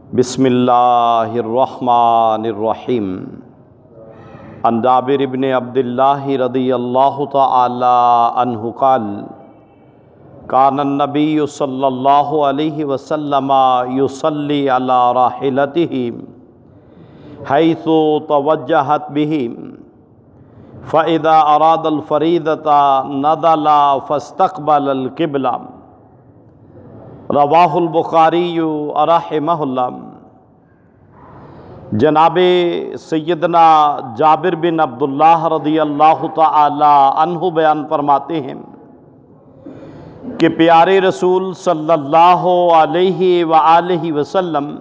بسم اللہ الرحمن الرحیم۔ عن جابر بن عبد اللہ رضی اللہ تعالی عنہ قال کان النبی صلی اللہ علیہ وسلم یصلی علی راحلتہ حیث توجہت بہ فاذا اراد الفریضۃ نزل فاستقبل القبلہ۔ رواہ البخاری رحمہ اللہ۔ جناب سیدنا جابر بن عبداللہ رضی اللہ تعالی عنہ بیان فرماتے ہیں کہ پیارے رسول صلی اللہ علیہ وآلہ وسلم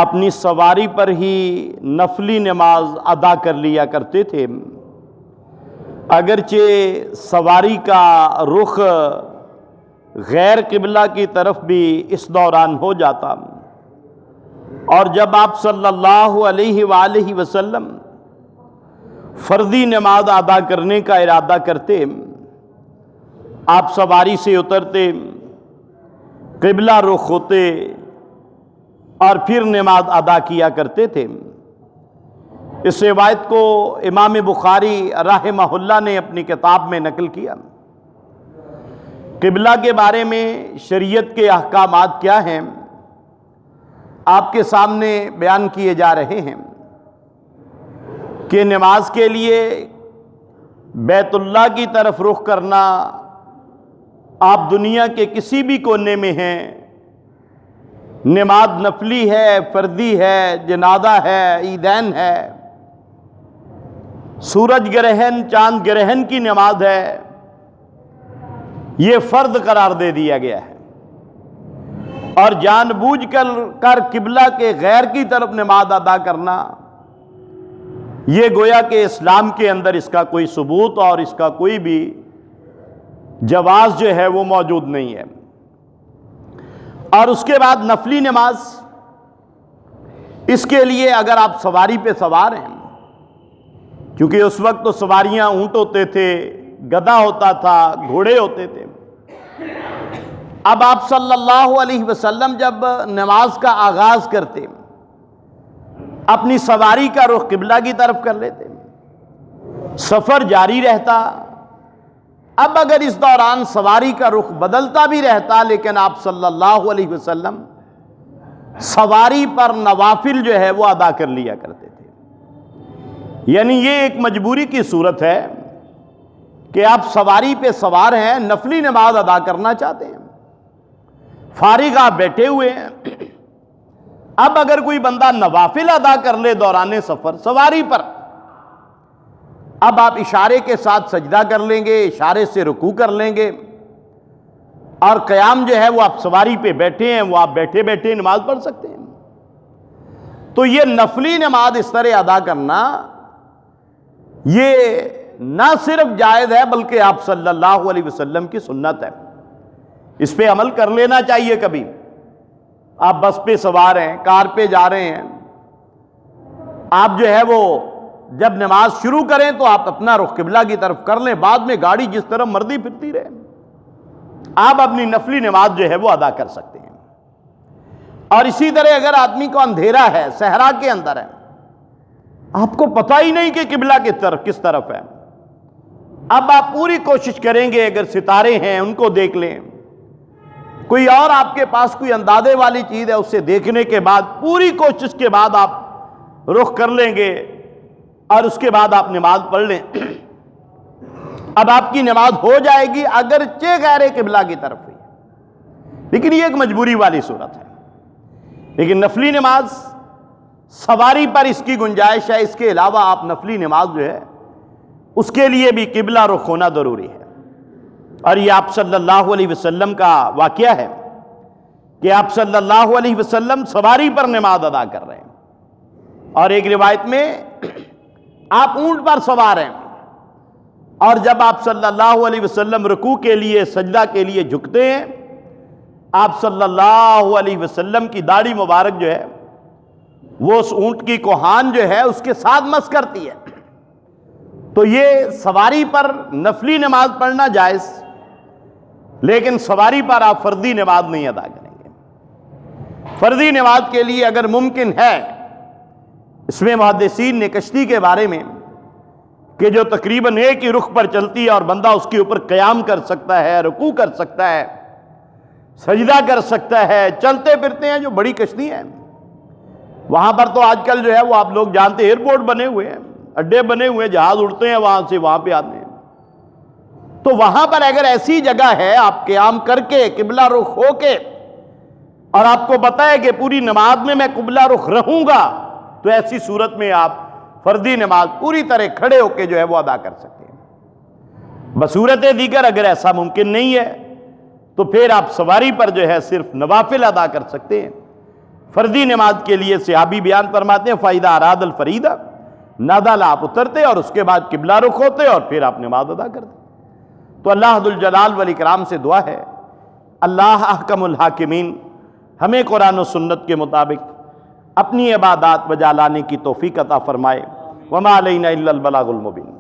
اپنی سواری پر ہی نفلی نماز ادا کر لیا کرتے تھے، اگرچہ سواری کا رخ غیر قبلہ کی طرف بھی اس دوران ہو جاتا، اور جب آپ صلی اللہ علیہ وآلہ وسلم فرضی نماز ادا کرنے کا ارادہ کرتے، آپ سواری سے اترتے، قبلہ رخ ہوتے اور پھر نماز ادا کیا کرتے تھے۔ اس روایت کو امام بخاری رحمہ اللہ نے اپنی کتاب میں نقل کیا۔ قبلہ کے بارے میں شریعت کے احکامات کیا ہیں آپ کے سامنے بیان کیے جا رہے ہیں کہ نماز کے لیے بیت اللہ کی طرف رخ کرنا، آپ دنیا کے کسی بھی کونے میں ہیں، نماز نفلی ہے، فرضی ہے، جنازہ ہے، عیدین ہے، سورج گرہن، چاند گرہن کی نماز ہے، یہ فرض قرار دے دیا گیا ہے، اور جان بوجھ کر قبلہ کے غیر کی طرف نماز ادا کرنا، یہ گویا کہ اسلام کے اندر اس کا کوئی ثبوت اور اس کا کوئی بھی جواز جو ہے وہ موجود نہیں ہے۔ اور اس کے بعد نفلی نماز، اس کے لیے اگر آپ سواری پہ سوار ہیں، کیونکہ اس وقت تو سواریاں اونٹ ہوتے تھے، گدھا ہوتا تھا، گھوڑے ہوتے تھے، اب آپ صلی اللہ علیہ وسلم جب نماز کا آغاز کرتے، اپنی سواری کا رخ قبلہ کی طرف کر لیتے، سفر جاری رہتا۔ اب اگر اس دوران سواری کا رخ بدلتا بھی رہتا، لیکن آپ صلی اللہ علیہ وسلم سواری پر نوافل جو ہے وہ ادا کر لیا کرتے تھے۔ یعنی یہ ایک مجبوری کی صورت ہے کہ آپ سواری پہ سوار ہیں، نفلی نماز ادا کرنا چاہتے ہیں، فارغ آپ بیٹھے ہوئے ہیں، اب اگر کوئی بندہ نوافل ادا کر لے دوران سفر سواری پر، اب آپ اشارے کے ساتھ سجدہ کر لیں گے، اشارے سے رکوع کر لیں گے، اور قیام جو ہے وہ آپ سواری پہ بیٹھے ہیں، وہ آپ بیٹھے بیٹھے نماز پڑھ سکتے ہیں۔ تو یہ نفلی نماز اس طرح ادا کرنا یہ نہ صرف جائز ہے بلکہ آپ صلی اللہ علیہ وسلم کی سنت ہے، اس پہ عمل کر لینا چاہیے۔ کبھی آپ بس پہ سوار ہیں، کار پہ جا رہے ہیں، آپ جو ہے وہ جب نماز شروع کریں تو آپ اپنا رخ قبلہ کی طرف کر لیں، بعد میں گاڑی جس طرح مرضی پھرتی رہے، آپ اپنی نفلی نماز جو ہے وہ ادا کر سکتے ہیں۔ اور اسی طرح اگر آدمی کو اندھیرا ہے، صحرا کے اندر ہے، آپ کو پتہ ہی نہیں کہ قبلہ کس طرف ہے، اب آپ پوری کوشش کریں گے، اگر ستارے ہیں ان کو دیکھ لیں، کوئی اور آپ کے پاس کوئی اندازے والی چیز ہے، اسے دیکھنے کے بعد پوری کوشش کے بعد آپ رخ کر لیں گے، اور اس کے بعد آپ نماز پڑھ لیں، اب آپ کی نماز ہو جائے گی اگرچہ غیر قبلہ کی طرف ہوئی، لیکن یہ ایک مجبوری والی صورت ہے۔ لیکن نفلی نماز سواری پر اس کی گنجائش ہے، اس کے علاوہ آپ نفلی نماز جو ہے اس کے لیے بھی قبلہ رخ ہونا ضروری ہے۔ اور یہ آپ صلی اللہ علیہ وسلم کا واقعہ ہے کہ آپ صلی اللہ علیہ وسلم سواری پر نماز ادا کر رہے ہیں، اور ایک روایت میں آپ اونٹ پر سوار ہیں، اور جب آپ صلی اللہ علیہ وسلم رکوع کے لیے، سجدہ کے لیے جھکتے ہیں، آپ صلی اللہ علیہ وسلم کی داڑھی مبارک جو ہے وہ اس اونٹ کی کوہان جو ہے اس کے ساتھ مس کرتی ہے۔ تو یہ سواری پر نفلی نماز پڑھنا جائز، لیکن سواری پر آپ فرضی نماز نہیں ادا کریں گے۔ فرضی نماز کے لیے اگر ممکن ہے، اس میں محدثین نے کشتی کے بارے میں کہ جو تقریباً ایک ہی رخ پر چلتی ہے اور بندہ اس کے اوپر قیام کر سکتا ہے، رکوع کر سکتا ہے، سجدہ کر سکتا ہے، چلتے پھرتے ہیں، جو بڑی کشتی ہیں، وہاں پر تو آج کل جو ہے وہ آپ لوگ جانتے ہیں ایئرپورٹ بنے ہوئے ہیں، اڈے بنے ہوئے ہیں، جہاز اڑتے ہیں وہاں سے وہاں پہ آتے ہیں۔ تو وہاں پر اگر ایسی جگہ ہے آپ قیام کر کے قبلہ رخ ہو کے، اور آپ کو پتہ ہے کہ پوری نماز میں قبلہ رخ رہوں گا، تو ایسی صورت میں آپ فردی نماز پوری طرح کھڑے ہو کے جو ہے وہ ادا کر سکتے ہیں۔ بصورت دیگر اگر ایسا ممکن نہیں ہے تو پھر آپ سواری پر جو ہے صرف نوافل ادا کر سکتے ہیں۔ فردی نماز کے لیے صحابی بیان فرماتے ہیں فَإِذَا أَرَادَ الْفَرِيضَةَ نَزَلَ، آپ اترتے اور اس کے بعد قبلہ رخ ہوتے اور پھر آپ نماز ادا کرتے۔ تو اللہ ذو الجلال والاکرام سے دعا ہے اللہ احکم الحاکمین ہمیں قرآن و سنت کے مطابق اپنی عبادات بجا لانے کی توفیق عطا فرمائے۔ وما علینا الا البلاغ المبین۔